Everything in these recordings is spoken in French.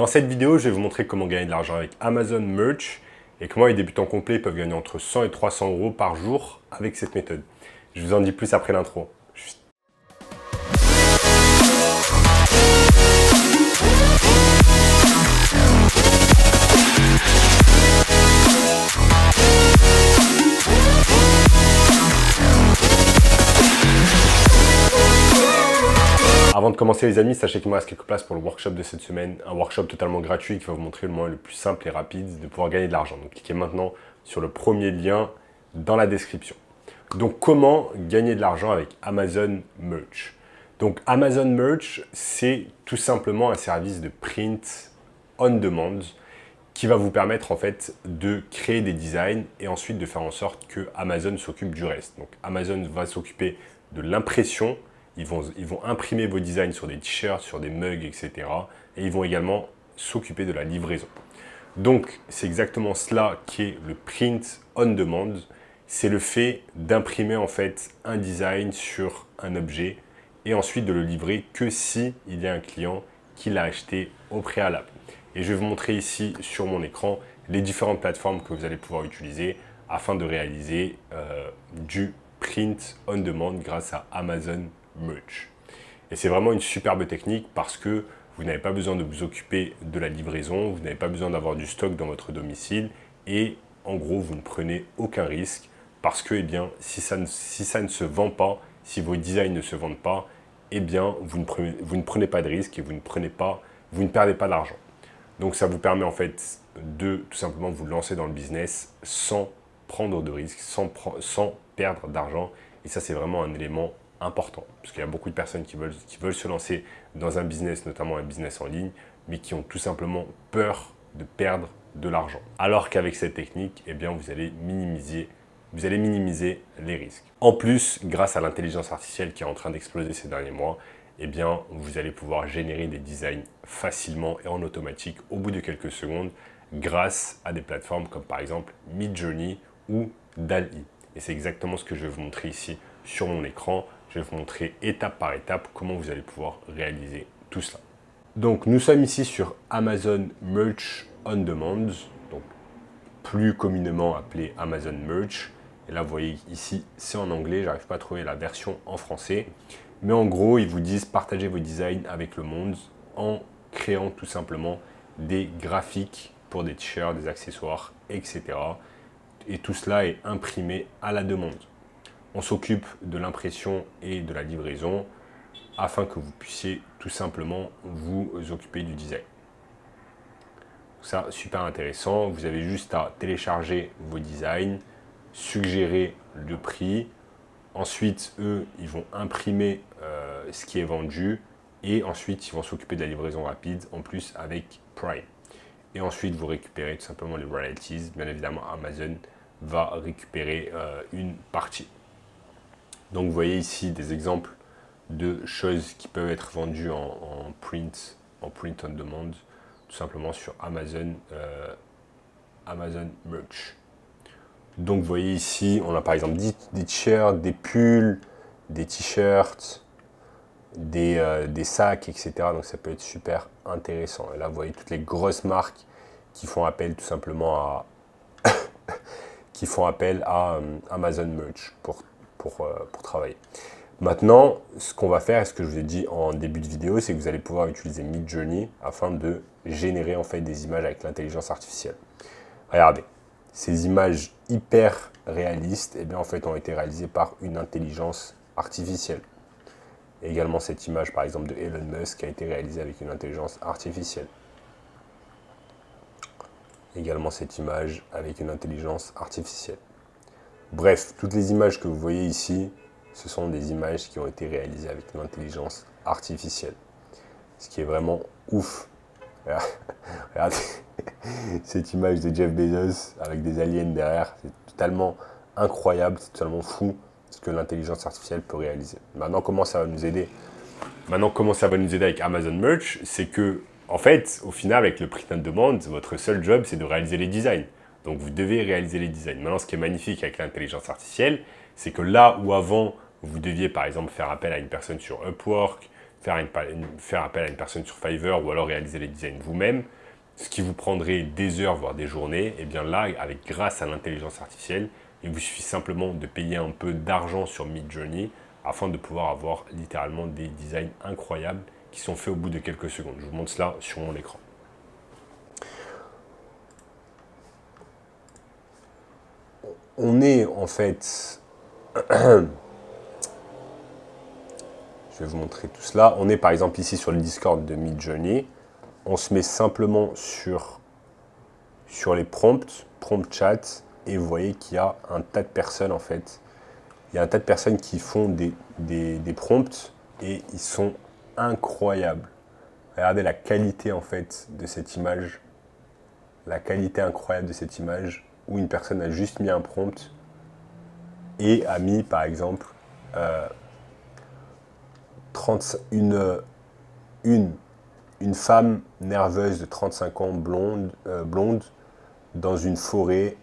Dans cette vidéo, je vais vous montrer comment gagner de l'argent avec Amazon Merch et comment les débutants complets peuvent gagner entre 100 et 300 euros par jour avec cette méthode. Je vous en dis plus après l'intro. Avant de commencer les amis, sachez qu'il me reste quelques places pour le workshop de cette semaine, un workshop totalement gratuit qui va vous montrer le moyen le plus simple et rapide de pouvoir gagner de l'argent. Donc cliquez maintenant sur le premier lien dans la description. Donc comment gagner de l'argent avec Amazon Merch? Donc Amazon Merch, c'est tout simplement un service de print on demand qui va vous permettre en fait de créer des designs et ensuite de faire en sorte que Amazon s'occupe du reste. Donc Amazon va s'occuper de l'impression. Ils vont imprimer vos designs sur des t-shirts, sur des mugs, etc. Et ils vont également s'occuper de la livraison. Donc, c'est exactement cela qui est le print on demand. C'est le fait d'imprimer en fait un design sur un objet et ensuite de le livrer que si il y a un client qui l'a acheté au préalable. Et je vais vous montrer ici sur mon écran les différentes plateformes que vous allez pouvoir utiliser afin de réaliser du print on demand grâce à Amazon Merch. Et c'est vraiment une superbe technique parce que vous n'avez pas besoin de vous occuper de la livraison, vous n'avez pas besoin d'avoir du stock dans votre domicile et en gros vous ne prenez aucun risque parce que si ça ne se vend pas, si vos designs ne se vendent pas, vous ne prenez pas de risque et vous ne perdez pas d'argent. Donc ça vous permet en fait de tout simplement vous lancer dans le business sans prendre de risques, sans perdre d'argent. Et ça c'est vraiment un élément important, parce qu'il y a beaucoup de personnes qui veulent se lancer dans un business, notamment un business en ligne, mais qui ont tout simplement peur de perdre de l'argent. Alors qu'avec cette technique, vous allez minimiser les risques. En plus, grâce à l'intelligence artificielle qui est en train d'exploser ces derniers mois, vous allez pouvoir générer des designs facilement et en automatique au bout de quelques secondes grâce à des plateformes comme par exemple Midjourney ou DALL-E. Et c'est exactement ce que je vais vous montrer ici sur mon écran. Je vais vous montrer étape par étape comment vous allez pouvoir réaliser tout cela. Donc nous sommes ici sur Amazon Merch on Demand, donc plus communément appelé Amazon Merch. Et là vous voyez ici c'est en anglais, j'arrive pas à trouver la version en français. Mais en gros ils vous disent partagez vos designs avec le monde en créant tout simplement des graphiques pour des t-shirts, des accessoires, etc. Et tout cela est imprimé à la demande. On s'occupe de l'impression et de la livraison afin que vous puissiez tout simplement vous occuper du design. Ça, super intéressant. Vous avez juste à télécharger vos designs, suggérer le prix. Ensuite, eux, ils vont imprimer ce qui est vendu et ensuite, ils vont s'occuper de la livraison rapide en plus avec Prime. Et ensuite, vous récupérez tout simplement les royalties. Bien évidemment, Amazon va récupérer une partie. Donc vous voyez ici des exemples de choses qui peuvent être vendues en print on demand, tout simplement sur Amazon Merch. Donc vous voyez ici, on a par exemple des t-shirts, des pulls, des t-shirts, des sacs, etc. Donc ça peut être super intéressant. Et là vous voyez toutes les grosses marques qui font appel tout simplement à Amazon Merch pour travailler. Maintenant, ce qu'on va faire, et ce que je vous ai dit en début de vidéo, c'est que vous allez pouvoir utiliser Midjourney afin de générer en fait des images avec l'intelligence artificielle. Regardez, ces images hyper réalistes, en fait, ont été réalisées par une intelligence artificielle. Et également cette image, par exemple, de Elon Musk a été réalisée avec une intelligence artificielle. Également cette image avec une intelligence artificielle. Bref, toutes les images que vous voyez ici, ce sont des images qui ont été réalisées avec une intelligence artificielle. Ce qui est vraiment ouf. Regardez cette image de Jeff Bezos avec des aliens derrière. C'est totalement incroyable, c'est totalement fou ce que l'intelligence artificielle peut réaliser. Maintenant, comment ça va nous aider avec Amazon Merch? C'est que, en fait, au final, avec le print on demand, votre seul job, c'est de réaliser les designs. Donc vous devez réaliser les designs. Maintenant, ce qui est magnifique avec l'intelligence artificielle, c'est que là où avant, vous deviez par exemple faire appel à une personne sur Upwork, faire appel à une personne sur Fiverr ou alors réaliser les designs vous-même, ce qui vous prendrait des heures, voire des journées, et bien là, grâce à l'intelligence artificielle, il vous suffit simplement de payer un peu d'argent sur Midjourney afin de pouvoir avoir littéralement des designs incroyables qui sont faits au bout de quelques secondes. Je vous montre cela sur mon écran. On est en fait... Je vais vous montrer tout cela. On est par exemple ici sur le Discord de Midjourney. On se met simplement sur les prompts, prompt chat, et vous voyez qu'il y a un tas de personnes en fait. Il y a un tas de personnes qui font des prompts et ils sont incroyables. Regardez la qualité en fait de cette image. La qualité incroyable de cette image où une personne a juste mis un prompt et a mis par exemple une femme nerveuse de 35 ans, blonde, dans une forêt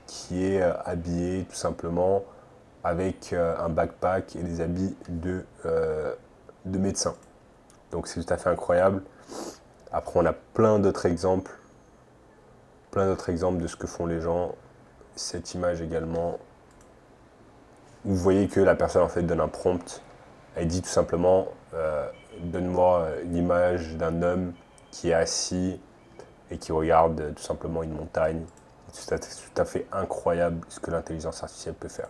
qui est habillée tout simplement avec un backpack et des habits de médecin. Donc c'est tout à fait incroyable. Après on a plein d'autres exemples de ce que font les gens. Cette image également, vous voyez que la personne en fait donne un prompt. Elle dit tout simplement donne-moi une image d'un homme qui est assis et qui regarde tout simplement une montagne. C'est tout à fait incroyable ce que l'intelligence artificielle peut faire.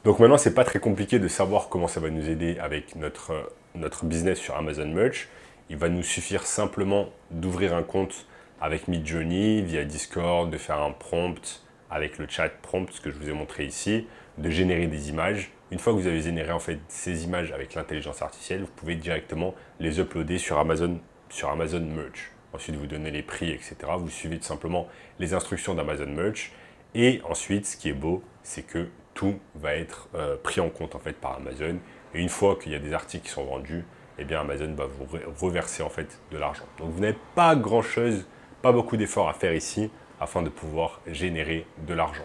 Donc maintenant, c'est pas très compliqué de savoir comment ça va nous aider avec notre business sur Amazon Merch. Il va nous suffire simplement d'ouvrir un compte avec Midjourney via Discord, de faire un prompt avec le chat prompt, ce que je vous ai montré ici, de générer des images. Une fois que vous avez généré en fait ces images avec l'intelligence artificielle, vous pouvez directement les uploader sur Amazon Merch. Ensuite, vous donnez les prix, etc. Vous suivez tout simplement les instructions d'Amazon Merch. Et ensuite, ce qui est beau, c'est que tout va être pris en compte en fait par Amazon. Et une fois qu'il y a des articles qui sont vendus, eh bien Amazon va vous reverser en fait de l'argent. Donc vous n'avez pas grand-chose, pas beaucoup d'efforts à faire ici afin de pouvoir générer de l'argent.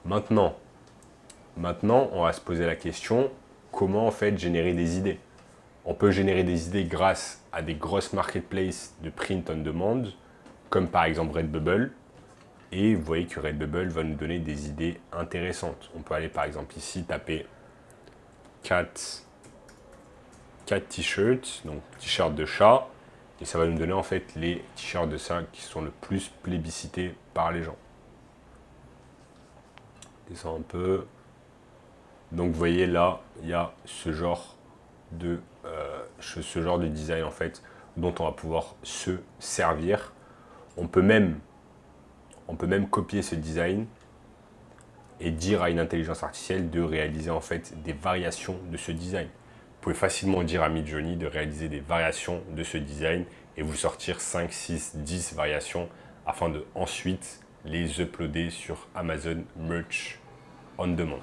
Maintenant, on va se poser la question, comment en fait générer des idées? On peut générer des idées grâce à des grosses marketplaces de print on demand, comme par exemple Redbubble. Et vous voyez que Redbubble va nous donner des idées intéressantes. On peut aller par exemple ici taper 4 t-shirts, donc t-shirts de chat, et ça va nous donner en fait les t-shirts de ça qui sont le plus plébiscités par les gens. Descends un peu. Donc vous voyez là, il y a ce genre de design en fait dont on va pouvoir se servir. On peut même copier ce design et dire à une intelligence artificielle de réaliser en fait des variations de ce design. Vous pouvez facilement dire à Midjourney de réaliser des variations de ce design et vous sortir 5, 6, 10 variations afin de ensuite les uploader sur Amazon Merch on Demand.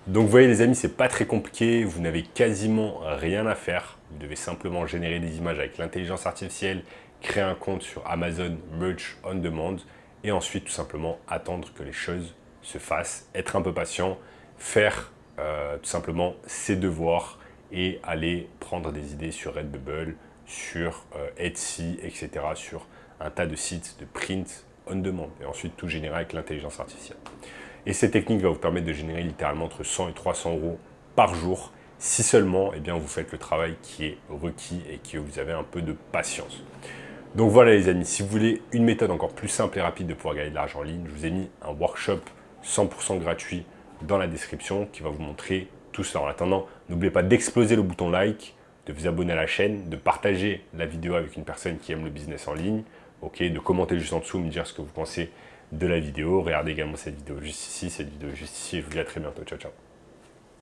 Donc vous voyez les amis, c'est pas très compliqué, vous n'avez quasiment rien à faire. Vous devez simplement générer des images avec l'intelligence artificielle, créer un compte sur Amazon Merch on Demand et ensuite tout simplement attendre que les choses se fassent, être un peu patient, faire tout simplement ses devoirs et aller prendre des idées sur Redbubble, sur Etsy, etc. sur un tas de sites de print on demand et ensuite tout générer avec l'intelligence artificielle. Et cette technique va vous permettre de générer littéralement entre 100 et 300 euros par jour si seulement eh bien, vous faites le travail qui est requis et que vous avez un peu de patience. Donc voilà les amis, si vous voulez une méthode encore plus simple et rapide de pouvoir gagner de l'argent en ligne, je vous ai mis un workshop 100% gratuit dans la description qui va vous montrer tout cela. En attendant, n'oubliez pas d'exploser le bouton like, de vous abonner à la chaîne, de partager la vidéo avec une personne qui aime le business en ligne, de commenter juste en dessous, me dire ce que vous pensez de la vidéo. Regardez également cette vidéo juste ici, et je vous dis à très bientôt. Ciao, ciao.